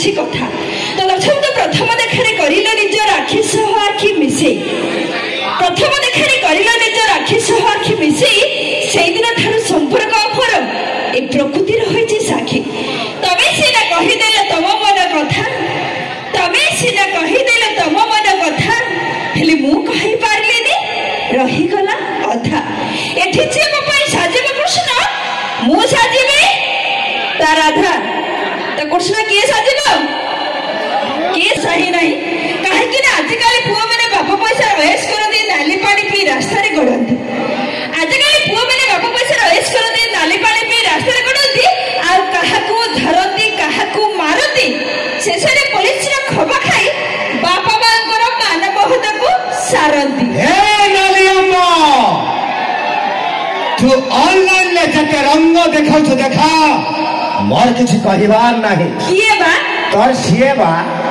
किछि कथा तो लक्ष्मण तो प्रथम देखारे करिलो निज राखी सह आखि मिसे प्रथम देखारे करिलो निज राखी सह आखि मिसे सेई दिन थार संपर्क अफर ए प्रकृति रहिछि साखी तबे सीना कहि देले तम मन कथा तबे सीना कहि देले तम मन कथा हेले मु कहि पारलेनी रही गला अधा एठी जे मो पई साजिब कृष्ण मु साजिबे ता राधा तो कृष्ण किए साजिब किए सही नहीं कहीं कि ना आजिकल पुआ मैंने बाप पैसा रयस करते नाली पानी पी रास्ता गड़ती आजिकल पुआ मैंने बाप पैसा रयस करते नाली पानी पी रास्ता गड़ती आहाकू धरती काहाकू मारती शेष में पुलिस खबा खाई बापा मांकर मान बहुत को सारती तू ऑनलाइन ले जते रंग देखाउ तो देखा मोर किछ कहिबार नाही किए बा तोर सिए बा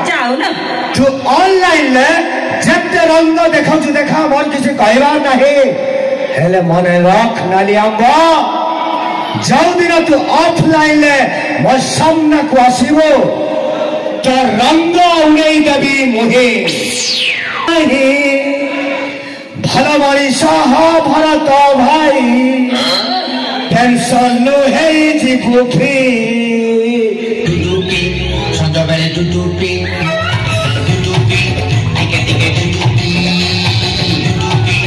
जाओ ना तू ऑनलाइन ले जते रंग देखाउ तो देखा मोर किछ कहिबार नाही हेले मने रख नाली आंबा जाऊ दिन तू ऑफलाइन ले मो सामना को आसीबो तो रंग उड़ाई देबी मोहे भला मनीष भरत भाई टेंशन नुहे जीवु फ्री दुदुपी सज बेले दुदुपी दुदुपी आइके दिके दुदुपी दुदुपी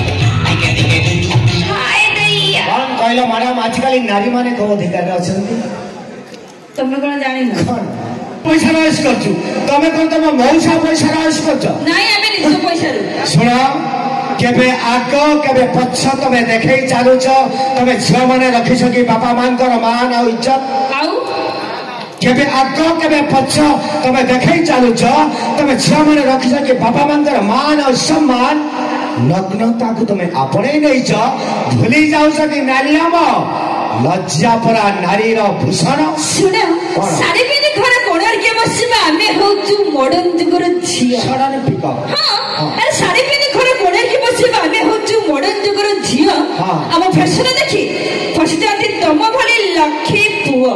आइके दिके दुदुपी हाय दैया कौन कहलो मैडम आजकल नारी माने को अधिकार अछंती तुमने कोन जानि न कोन पैसा राइस करछु तमे कोन तमे मौसा पैसा राइस करछ नाही आमे निज पैसा रु सुना केबे आग केबे पछ तमे देखै चालू छ तमे झियो माने रखि छ कि बापा मानकर मान आ इज्जत आउ केबे आग केबे पछ तमे देखै चालू छ तमे झियो माने रखि छ कि बापा मानकर मान आ सम्मान नग्नता को तमे आपणे नै छ भूली जाउ छ कि नालियाम लज्जा परा नारी रो भूषण सुन साड़ी पिने घर कोणर के बसिबा आमे होचु मॉडर्न जुगर झियो सडन पिक हां अरे साड़ी पिने घर कोणर के बसिबा आमे होचु मॉडर्न जुगर झियो हम फैशन देखि फसी जाती तम भली लखी पुओ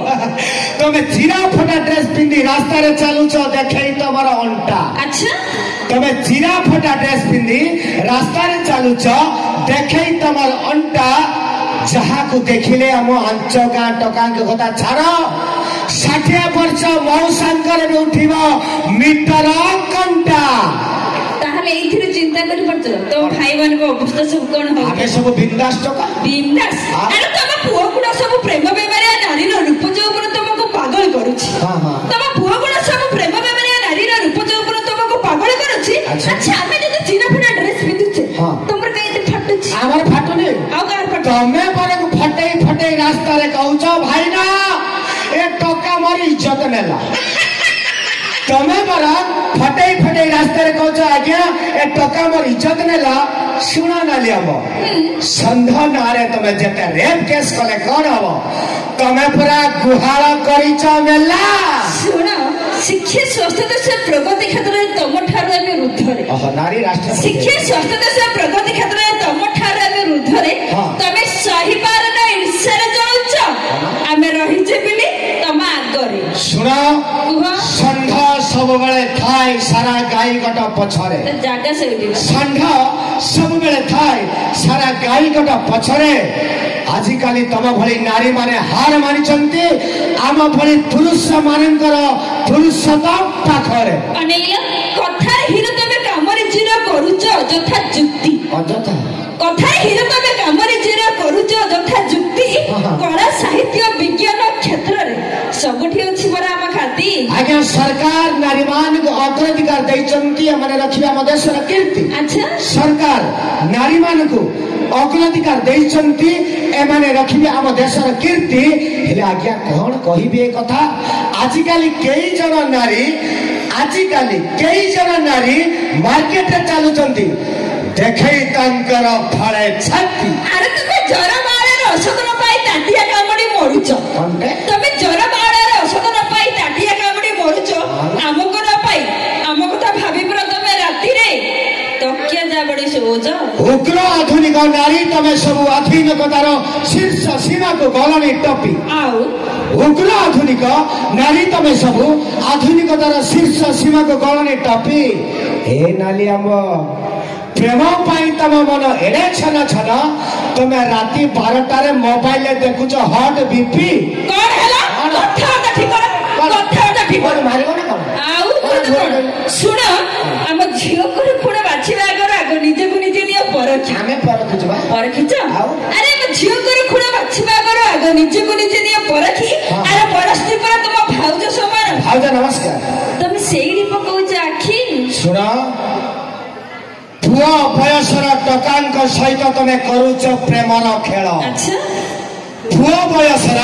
तमे चिरा फटा ड्रेस पिंदी रास्ता रे चालू छ देखै तमरा अंटा अच्छा तमे चिरा फटा ड्रेस पिंदी रास्ता रे चालू छ देखै तमर अंटा जहा को देखिले हम अंचका टका के कथा छाड़ 60 वर्ष मौसांकर में उठिबो मीटर कंटा ताहले एथिरे चिंता करि पड़छ तो भाई मान को अवस्था सब कोन हो आगे सब बिंदास टका बिंदास अरे तम पुओ गुडा सब प्रेम बेमारिया नारी रो रूप जो पर तुमको पागल करूछि हां हां तम पुओ गुडा सब प्रेम बेमारिया नारी रो रूप जो पर तुमको पागल करूछि अच्छा हमें जो चिना फटा ड्रेस पिंदुछे तुमर कहीं ते फटुछि हमर फाटने आउ कार फट तमे पर फटै फटै रास्ता रे कहउछ भाई ना ए टका मोर इज्जत नेला तमे पर फटै फटै रास्ता रे कहउछ आज्ञा ए टका मोर इज्जत नेला सुना ना लियाम संधा नारे तमे जेते रेप केस कले कोन हबो तमे पूरा गुहाळ करिछ मेला सुना शिक्षा स्वास्थ्य देश प्रगति क्षेत्र में तम ठार एबे रुद्धरे नारी राष्ट्र शिक्षा स्वास्थ्य देश प्रगति क्षेत्र में तम ठार एबे रुद्धरे तमे सही पार ना ईर्ष्या रे जळुछ आमे रहि जे बिली तम आगरे सुना संध सब बेले थाई सारा गाई गट पछरे त जागा से संध सब बेले थाई सारा गाई गट पछरे आजिकाली तम भली नारी माने हार मानिचंती आम भली पुरुष मानकर पुरुषता पाखरे अनेल कथा हिरो तमे कामरे जिरा करूछ अଯଥା जुक्ति अଯଥା कथा हिरो तमे कामरे जिरा करूछ अଯଥା जुक्ति कला साहित्य विज्ञान क्षेत्र रे सबठी अछि बरा हम खाती आगे सरकार नारी मान को अग्राधिकार दैचंती माने रखिबा हम देशर कीर्ति अच्छा सरकार नारी मान को अग्राधिकार दैचंती ए माने रखिबे हम देशर कीर्ति हेले आज्ञा कोन कहिबे कथा आजिकाली कई जन नारी मार्केट रे चालुचंती देखै तांकर फळे छाती अरे तुमे जरा बाळे औषध न पाई ताटिया कामडी मरुछ तमे जरा बाळे औषध न पाई ताटिया कामडी मरुछ हमको न पाई हमको त भाबी पर तमे राती रे तकिया जा बडी सोज उग्र आधुनिक नारी तमे सब आधुनिकतार शीर्ष सीमा को गलनी टपी आउ उग्र आधुनिक नारी तमे सब आधुनिक ବିପଦର ଶୀର୍ଷ ସୀମାକୁ ଗଣନି ଟପି ଏ ନାଲି ଆମ୍ବ ପ୍ରେମ ପାଇଁ ତମ ମନ ଏଡେ ଛନ ଛନ ତମେ ରାତି 12ଟାରେ ମୋବାଇଲରେ ଦେଖୁଛ ହଟ୍ ବିପି କଣ ହେଲା କଥାଟା ଠିକ କଥାଟା ଠିକ ମାରିବ ନା କଣ ଆଉ କଣ ଶୁଣ ଆମ ଝିଅଙ୍କର ଖୁଣ ବାଛିବା ଆଗ ନିଜକୁ ନିଜେ ନିଅ ପରଖି ଆମେ ପରଖୁଛୁ ବା ପରଖିଛ ଆଉ? ଆରେ ଆମ ଝିଅଙ୍କର ଖୁଣ ବାଛିବା ଆଗ ନିଜକୁ ନିଜେ ନିଅ ପରଖି ଆରେ ପରସ୍ତ୍ରୀ ପରା ତୁମ ଭାଉଜ ସମାନ ଭାଉଜ ନମସ୍କାର ତମେ ସେଇଠି ପକଉଛ ଆଖି ଶୁଣ ପୁଅ ବୟସର ଟୋକାଙ୍କ ସହିତ ତମେ କରୁଛ ପ୍ରେମର ଖେଳ ଆଚ୍ଛା ପୁଅ ବୟସର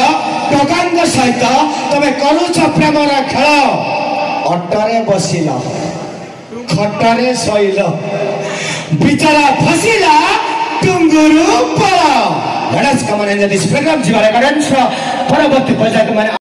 ଟୋକାଙ୍କ ସହିତ ତମେ କରୁଛ ପ୍ରେମର ଖେଳ ଅଟୋରେ ବସିଲ ଖଟରେ ଶୋଇଲ ବିଚରା ଫସିଲା ଟୁଙ୍ଗୁରୁ ପଳ ଗଣେଶ କମନ ଯଦି ପ୍ରୋଗ୍ରାମ ଯିବାର ପରବର୍ତ୍ତୀ ପର୍ଯ୍ୟାୟ ମାନେ